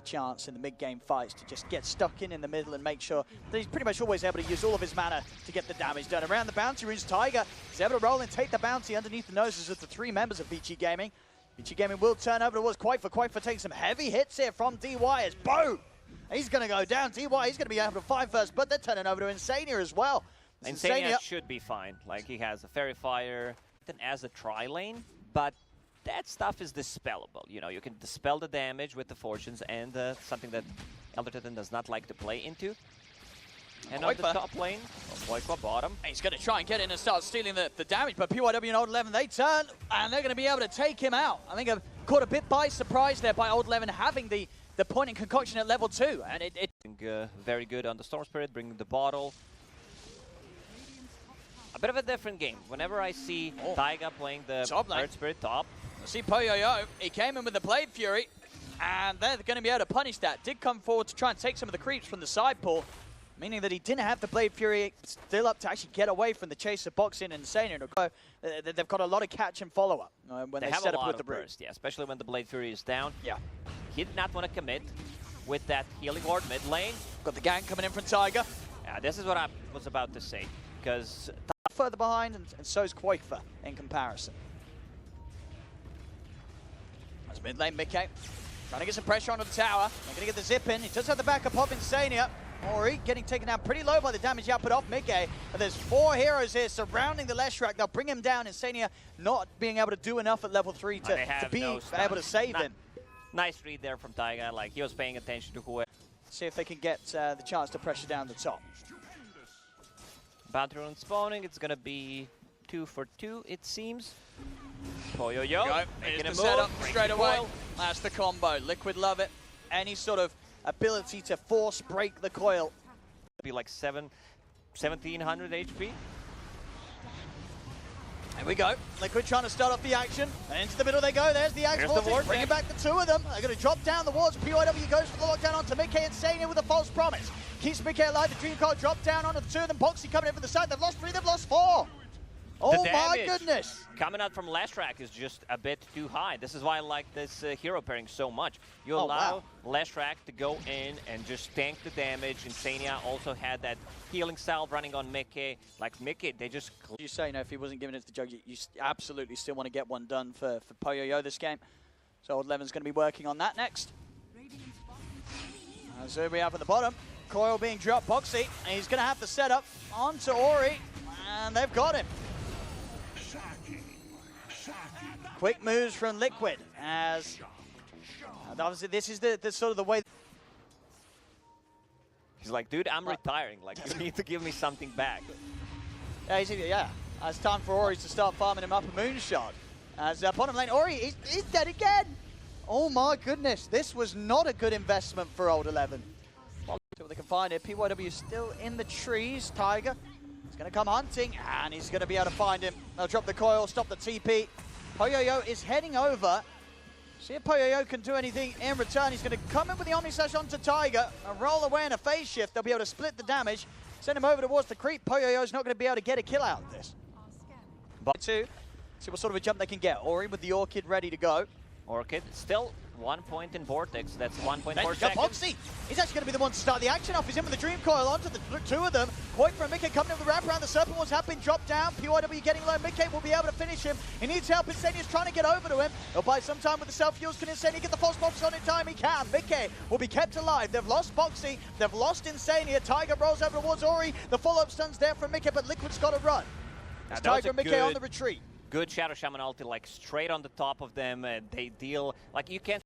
chance in the mid-game fights to just get stuck in the middle and make sure that he's pretty much always able to use all of his mana to get the damage done. Around the bounty runes, Tiger is able to roll and take the bounty underneath the noses of the 3 members of BG Gaming. BG Gaming will turn over towards Quaifa. Quaifa taking some heavy hits here from DY as boom! He's going to go down. DY, he's going to be able to fight first, but they're turning over to Insania as well. Insania should be fine. Like, he has a Fairy Fire as a tri-lane, but that stuff is dispellable. You know, you can dispel the damage with the Fortunes, and something that Elder Titan does not like to play into. And on the top lane, Quaifa bottom. He's going to try and get in and start stealing the damage, but PYW and Old 11, they turn, and they're going to be able to take him out. I think I've caught a bit by surprise there by Old 11 having the point and concoction at level 2. And very good on the Storm Spirit, bringing the bottle. A bit of a different game. Whenever I see Taiga playing the Third Spirit top. See PoYoYo, he came in with the Blade Fury, and they're going to be able to punish that. Did come forward to try and take some of the creeps from the side pool, meaning that he didn't have the Blade Fury still up to actually get away from the chase of Boxing and Insania. They've got a lot of catch and follow-up when they set up with the burst. Yeah, especially when the Blade Fury is down. Yeah. He did not want to commit with that healing ward mid lane. Got the gang coming in from Tiger. Yeah, this is what I was about to say, because further behind, and so is Quaifa in comparison. That's mid lane, Mickey. Trying to get some pressure onto the tower. They're going to get the zip in. He does have the backup of Insania. Ori getting taken down pretty low by the damage output off Mickey. But there's 4 heroes here surrounding the Leshrac. They'll bring him down. Insania not being able to do enough at level 3 to be able to save him. Nice read there from Taiga. Like, he was paying attention to whoever. See if they can get the chance to pressure down the top. Bounty rune spawning, it's gonna be 2 for 2, it seems. PoYoYo, making a setup straight away. That's the combo. Liquid love it. Any sort of ability to force break the coil. Be like 1700 HP. There we go. Liquid trying to start off the action. And into the middle they go. There's the Axe Vortex, bringing back the 2 of them. They're going to drop down the wards. PYW goes for the lockdown onto Mickey and Insania with a false promise. Keeps Mickey alive. The Dream Card drop down onto the 2 of them. Boxy coming in from the side. They've lost 3, they've lost 4. Oh my goodness. Coming out from Leshrac is just a bit too high. This is why I like this hero pairing so much. You allow Leshrac to go in and just tank the damage. Insania also had that healing salve running on Mickey. Like Mickey, they just... You say, if he wasn't giving it to the jug, you absolutely still want to get one done for PoYoYo this game. So Old 11's going to be working on that next. So we have at the bottom. Coil being dropped, Boxy, and he's going to have the setup onto Ori, and they've got him. Quick moves from Liquid, as obviously this is the sort of the way. He's like, dude, I'm retiring. Like, you need to give me something back. Yeah, it's time for Ori to start farming him up a Moonshot. As bottom lane, Ori, he's dead again. Oh my goodness, this was not a good investment for Old 11. Well, see what they can find here. PYW still in the trees. Tiger is going to come hunting, and he's going to be able to find him. They'll drop the coil, stop the TP. PoYoYo is heading over. See if PoYoYo can do anything in return. He's going to come in with the Omni Slash onto Tiger and roll away in a phase shift. They'll be able to split the damage, send him over towards the creep. PoYoYo's not going to be able to get a kill out of this. But see what sort of a jump they can get. Ori with the Orchid ready to go. Orchid still 1 point in Vortex. That's 1.4 seconds. Boxy. He's actually going to be the one to start the action off. He's in with the Dream Coil onto the 2 of them. Quaifa and Mickey coming in with the wraparound. The Serpent Walls have been dropped down. PYW getting low. Mickey will be able to finish him. He needs help. Insania's trying to get over to him. He'll buy some time with the self-fuels. Can Insania get the false box on in time? He can. Mickey will be kept alive. They've lost Boxy. They've lost Insania. Tiger rolls over towards Ori. The follow-up stun's there from Mickey, but Liquid's got to run. It's Tiger and Mickey on the retreat. Good Shadow Shaman ulti, like straight on the top of them, and they deal, like you can't...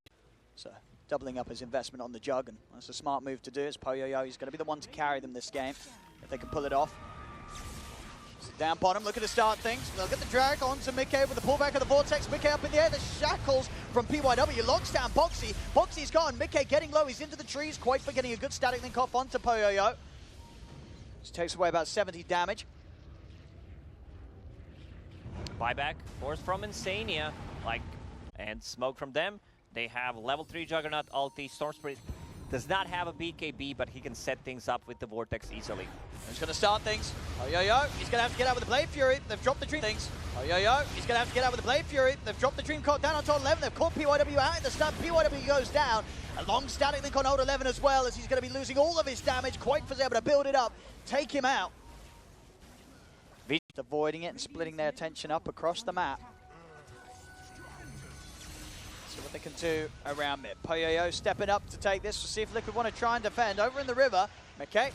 So, doubling up his investment on the jug, and that's a smart move to do. It's PoYoYo. He's going to be the one to carry them this game, if they can pull it off. So down bottom, looking to start things. They'll get the drag onto Mickey with the pullback of the Vortex. Mickey up in the air, the shackles from PYW. Locks down Boxy. Boxy's gone. Mickey getting low. He's into the trees. Quaifa getting a good static link off onto PoYoYo. This takes away about 70 damage. Buyback, force from Insania, and smoke from them. They have level 3 Juggernaut ulti. Storm Spirit does not have a BKB, but he can set things up with the Vortex easily. He's going to start things. PoYoYo, he's going to have to get out with the Blade Fury. They've dropped the Dream things. Oh, yo, he's going to have to get out with the Blade Fury. They've dropped the Dream Court down on top 11. They've caught PYW out in the stun. PYW goes down. A long static link on Old 11 as well, as he's going to be losing all of his damage. Quake's able to build it up, take him out. Avoiding it and splitting their attention up across the map. See what they can do around mid. Poyoyo stepping up to take this to see if Liquid want to try and defend. Over in the river, okay.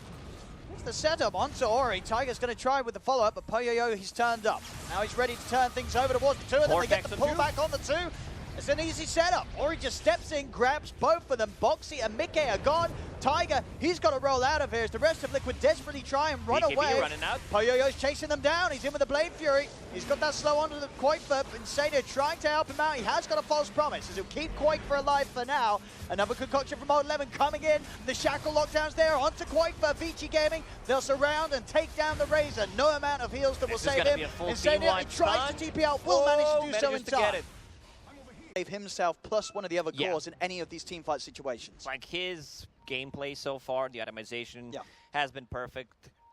Here's the setup onto Ori. Tiger's going to try with the follow-up, but Poyoyo, he's turned up. Now he's ready to turn things over towards the two of them. They get the pull back on the two. It's an easy setup. Ori just steps in, grabs both of them. Boxy and Mickey are gone. Tiger, he's got to roll out of here as the rest of Liquid desperately try and run away. Running out. Poyoyo's chasing them down. He's in with the Blade Fury. He's got that slow onto the Quake. Insania trying to help him out. He has got a false promise as he'll keep Quake for alive for now. Another concoction from Old 11 coming in. The shackle lockdown's there onto Quake for Vici Gaming. They'll surround and take down the Razor. No amount of heals that will save him. Insania, he tries to TP out, will manage to do so in time. Save himself plus one of the other cores in any of these teamfight situations. Like his gameplay so far, the itemization has been perfect.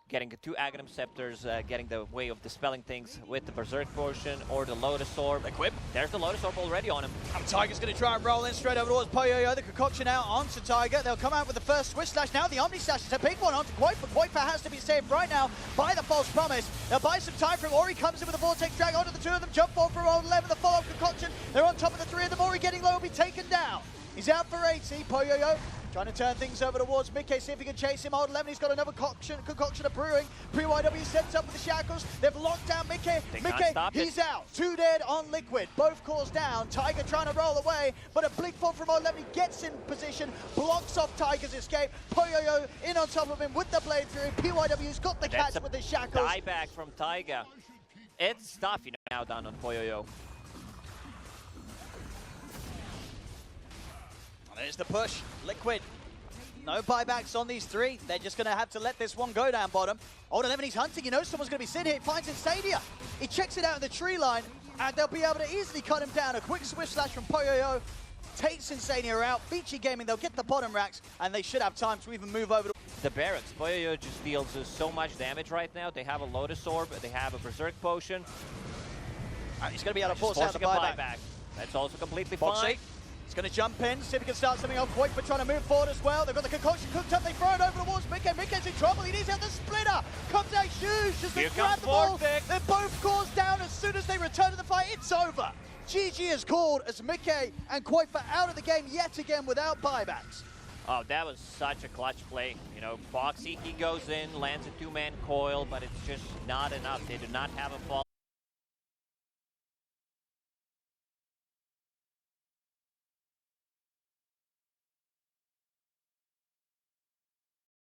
Getting the two Aghanim Scepters, getting the way of dispelling things with the Berserk Potion or the Lotus Orb. Equip. There's the Lotus Orb already on him. And Tiger's going to try and roll in straight over towards Poyoyo. The concoction out onto Tiger. They'll come out with the first Swiss Slash. Now the Omni Slash is a big one onto Quake, but Quake has to be saved right now by the false promise. They'll buy some time from Ori. Comes in with a Vortex Drag onto the two of them. Jump ball from Old 11. The follow-up concoction. They're on top of the three of them. Ori getting low will be taken down. He's out for 80. Poyoyo trying to turn things over towards Mickey, see if he can chase him. Old 11, he's got another concoction of brewing. Pre-YW sets up with the shackles. They've locked down Mickey. Mickey, he's out. Two dead on Liquid. Both cores down. Tiger trying to roll away, but a blink fall from Old 11. He gets in position, blocks off Tiger's escape. Poyoyo in on top of him with the Blade Fury. PYW's got the catch with the shackles. Dieback from Tiger. It's tough, you know, now down on Poyoyo. There's the push. Liquid. No buybacks on these three. They're just going to have to let this one go down bottom. Old 11, he's hunting. He knows someone's going to be sitting here. He finds Insania. He checks it out in the tree line, and they'll be able to easily cut him down. A quick Swiss Slash from Poyoyo takes Insania out. Vici Gaming, they'll get the bottom racks, and they should have time to even move over to the barracks. Poyoyo just deals so much damage right now. They have a Lotus Orb. They have a Berserk Potion. He's going to be able to force out the buyback. That's also completely Boxy. fine. He's going to jump in, see if he can start something off quick, but trying to move forward as well. They've got the concoction cooked up, they throw it over towards Mickey. Mickey's in trouble, he needs out the splitter. Comes out huge, just to grab the ball. They're both cores down as soon as they return to the fight. It's over. GG is called as Mickey and Quakefa out of the game yet again without buybacks. Oh, that was such a clutch play. You know, Boxy, he goes in, lands a two-man coil, but it's just not enough. They do not have a fall.